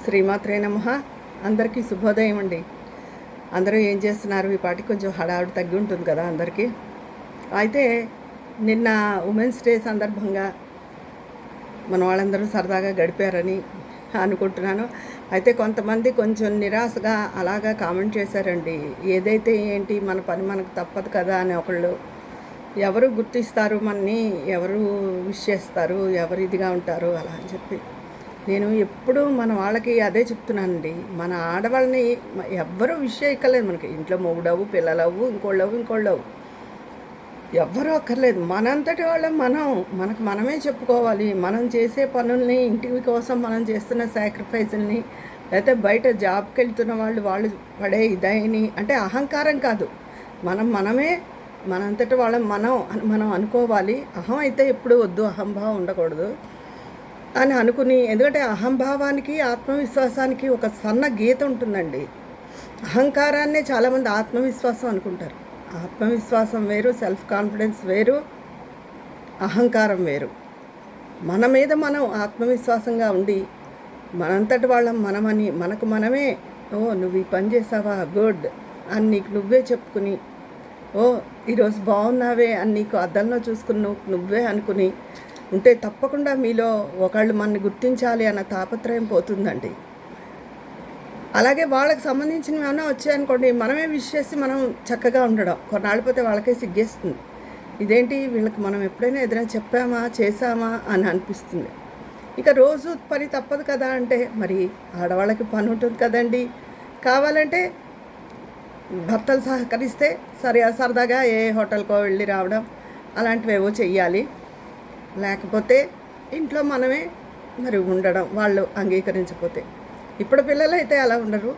శ్రీమాత్రే నమః. అందరికీ శుభోదయం అండి. అందరూ ఏం చేస్తున్నారు? ఈ పాటికి కొంచెం హడావుడి తగ్గి ఉంటుంది కదా అందరికీ. అయితే నిన్న ఉమెన్స్ డే సందర్భంగా మన వాళ్ళందరూ సరదాగా గడిపారని అనుకుంటున్నాను. అయితే కొంతమంది కొంచెం నిరాశగా అలాగా కామెంట్ చేశారండి. ఏదైతే ఏంటి, మన పని మనకు తప్పదు కదా అని. ఒకళ్ళు ఎవరు గుర్తిస్తారు మనని, ఎవరు విష్ చేస్తారు, ఎవరు ఇదిగా ఉంటారు అలా అని చెప్పి నేను ఎప్పుడూ మన వాళ్ళకి అదే చెప్తున్నానండి. మన ఆడవాళ్ళని ఎవ్వరూ విష్ చేయక్కర్లేదు. మనకి ఇంట్లో మొగుడవు, పిల్లలవు, ఇంకోళ్ళవు ఎవ్వరూ అక్కర్లేదు. మనంతటి వాళ్ళం మనకు మనమే చెప్పుకోవాలి. మనం చేసే పనుల్ని, ఇంటి కోసం మనం చేస్తున్న సాక్రిఫైజుల్ని, లేకపోతే బయట జాబ్కి వెళ్తున్న వాళ్ళు పడే ఇదని, అంటే అహంకారం కాదు, మనమే మనంతటి వాళ్ళం మనం అనుకోవాలి. అహం అయితే ఎప్పుడు వద్దు, అహంభావం ఉండకూడదు అని అనుకుని. ఎందుకంటే అహంభావానికి ఆత్మవిశ్వాసానికి ఒక సన్న గీత ఉంటుందండి. అహంకారాన్నే చాలామంది ఆత్మవిశ్వాసం అనుకుంటారు. ఆత్మవిశ్వాసం వేరు, సెల్ఫ్ కాన్ఫిడెన్స్ వేరు, అహంకారం వేరు. మన మీద మనం ఆత్మవిశ్వాసంగా ఉండి మనంతటి వాళ్ళం మనమని మనకు మనమే, ఓ నువ్వు ఈ పని చేసావా, గుడ్ అని నీకు నువ్వే చెప్పుకుని, ఓ ఈరోజు బాగున్నావే అని నీకు అద్దంలో చూసుకుని నువ్వే అనుకుని ఉంటే తప్పకుండా మీలో ఒకళ్ళు మనని గుర్తించాలి అన్న తాపత్రయం పోతుందండి. అలాగే వాళ్ళకి సంబంధించినవి ఏమైనా వచ్చాయనుకోండి, మనమే విష్ చేసి మనం చక్కగా ఉండడం. కొన్నాళ్ళు పోతే వాళ్ళకే సిగ్గేస్తుంది. ఇదేంటి వీళ్ళకి మనం ఎప్పుడైనా ఏదైనా చెప్పామా, చేసామా అని అనిపిస్తుంది. ఇక రోజు పని తప్పదు కదా అంటే, మరి ఆడవాళ్ళకి పని ఉంటుంది కదండి. కావాలంటే భర్తలు సహకరిస్తే సరదాగా ఏ హోటల్కో వెళ్ళి రావడం అలాంటివి ఏవో చెయ్యాలి. లేకపోతే ఇంట్లో మనమే మరి ఉండడం, వాళ్ళు అంగీకరించకపోతే. ఇప్పుడు పిల్లలు అయితే అలా ఉండరు.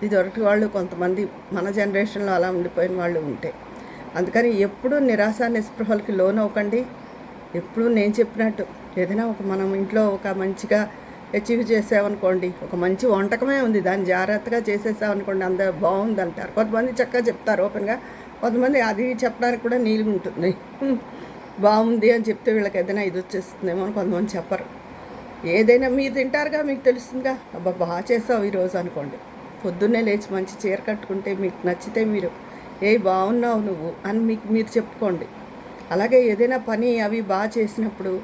ఇదివరకు వాళ్ళు కొంతమంది మన జనరేషన్లో అలా ఉండిపోయిన వాళ్ళు ఉంటే. అందుకని ఎప్పుడూ నిరాశ నిస్పృహలకి లోనవ్వకండి. ఎప్పుడు నేను చెప్పినట్టు ఏదైనా మనం ఇంట్లో ఒక మంచిగా అచీవ్ చేసామనుకోండి, ఒక మంచి వంటకమే ఉంది, దాన్ని జాగ్రత్తగా చేసేసామనుకోండి, అందరూ బాగుంది అంటారు. కొంతమంది చక్కగా చెప్తారు ఓపెన్గా, కొంతమంది అది చెప్పడానికి కూడా నీలుగా ఉంటుంది. బాగుంది అని చెప్తే వీళ్ళకి ఏదైనా ఇది వచ్చేస్తుందేమో అని కొంతమంది చెప్పరు. ఏదైనా మీరు తింటారుగా, మీకు తెలుస్తుందిగా, అబ్బా బాగా చేసావు ఈరోజు అనుకోండి. పొద్దున్నే లేచి మంచి చీర కట్టుకుంటే మీకు నచ్చితే మీరు బాగున్నావు నువ్వు అని మీరు చెప్పుకోండి. అలాగే ఏదైనా పని అవి బాగా చేసినప్పుడు,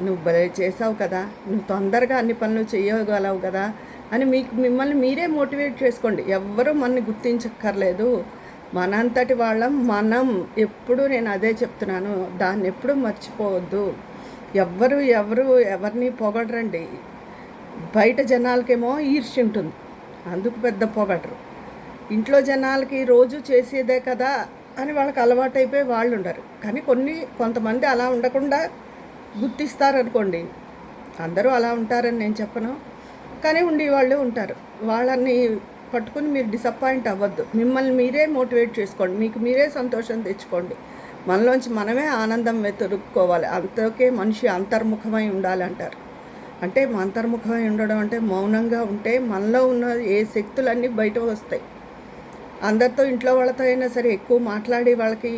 నువ్వు భలే చేసావు కదా, నువ్వు తొందరగా అన్ని పనులు చేయగలవు కదా అని మిమ్మల్ని మీరే మోటివేట్ చేసుకోండి. ఎవ్వరూ మనని గుర్తించక్కర్లేదు. మనంతటి వాళ్ళం మనం. ఎప్పుడు నేను అదే చెప్తున్నాను, దాన్ని ఎప్పుడూ మర్చిపోవద్దు. ఎవరిని పొగడరండి. బయట జనాలకేమో ఈర్ష్య ఉంటుంది, అందుకు పెద్ద పొగడరు. ఇంట్లో జనాలకి రోజు చేసేదే కదా అని వాళ్ళకి అలవాటైపోయి వాళ్ళు ఉండరు. కానీ కొంతమంది అలా ఉండకుండా గుర్తిస్తారనుకోండి. అందరూ అలా ఉంటారని నేను చెప్పను, కానీ ఉండేవాళ్ళు ఉంటారు. వాళ్ళని పట్టుకుని మీరు డిసప్పాయింట్ అవ్వద్దు. మిమ్మల్ని మీరే మోటివేట్ చేసుకోండి, మీకు మీరే సంతోషం తెచ్చుకోండి. మనలోంచి మనమే ఆనందం వెతుక్కోవాలి. అంతకే మనిషి అంతర్ముఖమై ఉండాలి అంటారు. అంటే అంతర్ముఖమై ఉండడం అంటే మౌనంగా ఉంటే మనలో ఉన్న ఏ శక్తులన్నీ బయట వస్తాయి. అందరితో, ఇంట్లో వాళ్ళతో అయినా సరే ఎక్కువ మాట్లాడే వాళ్ళకి,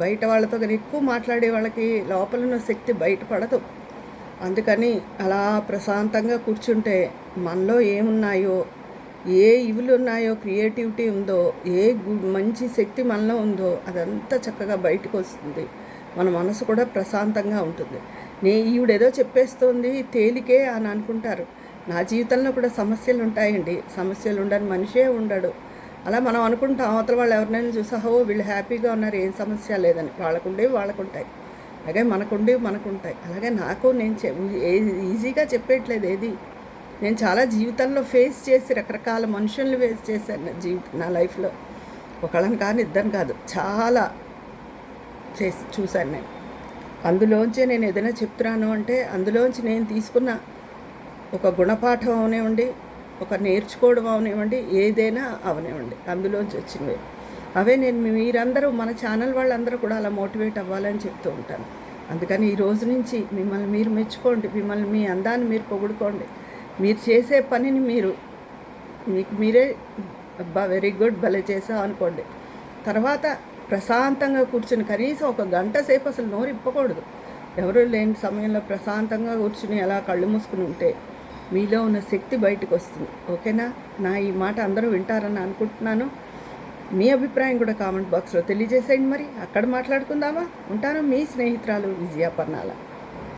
బయట వాళ్ళతో కానీ ఎక్కువ మాట్లాడే వాళ్ళకి లోపల ఉన్న శక్తి బయటపడదు. అందుకని అలా ప్రశాంతంగా కూర్చుంటే మనలో ఏమున్నాయో, ఏ ఇవులు ఉన్నాయో, క్రియేటివిటీ ఉందో, మంచి శక్తి మనలో ఉందో అదంతా చక్కగా బయటకు వస్తుంది. మన మనసు కూడా ప్రశాంతంగా ఉంటుంది. ఈవిడేదో చెప్పేస్తుంది తేలికే అని అనుకుంటారు. నా జీవితంలో కూడా సమస్యలు ఉంటాయండి. సమస్యలు ఉండని మనిషే ఉండడు. అలా మనం అనుకుంటాం. అవతల వాళ్ళు ఎవరినైనా చూసా, వీళ్ళు హ్యాపీగా ఉన్నారు, ఏం సమస్య లేదని. వాళ్ళకుంటాయి. అలాగే మనకుంటాయి. అలాగే నాకు నేను ఈజీగా చెప్పేయట్లేదు ఏది. నేను చాలా జీవితంలో ఫేస్ చేసి రకరకాల మనుషుల్ని ఫేస్ చేశాను నా లైఫ్లో. ఒకళ్ళని కానీ ఇద్దరు కాదు, చాలా చూశాను నేను. అందులోంచే నేను ఏదైనా చెప్తున్నాను అంటే అందులోంచి నేను తీసుకున్న ఒక గుణపాఠం అవనివ్వండి, ఒక నేర్చుకోవడం అవనివ్వండి, ఏదైనా అవనివ్వండి, అందులోంచి వచ్చినవి అవే నేను మీరందరూ, మన ఛానల్ వాళ్ళందరూ కూడా అలా మోటివేట్ అవ్వాలని చెప్తూ ఉంటాను. అందుకని ఈ రోజు నుంచి మిమ్మల్ని మీరు మెచ్చుకోండి, మిమ్మల్ని మీ అందాన్ని మీరు పొగుడుకోండి. మీరు చేసే పనిని మీకు మీరే అబ్బా వెరీ గుడ్ భలే చేసావు అనుకోండి. తర్వాత ప్రశాంతంగా కూర్చుని కనీసం ఒక గంట సేపు అసలు నోరు ఇప్పకూడదు. ఎవరు లేని సమయంలో ప్రశాంతంగా కూర్చుని అలా కళ్ళు మూసుకుని ఉంటే మీలో ఉన్న శక్తి బయటకు వస్తుంది. ఓకేనా? నా ఈ మాట అందరూ వింటారని అనుకుంటున్నాను. మీ అభిప్రాయం కూడా కామెంట్ బాక్స్లో తెలియజేసేయండి. మరి అక్కడ మాట్లాడుకుందామా? ఉంటాను, మీ స్నేహితురాలు విజయ పర్నాల.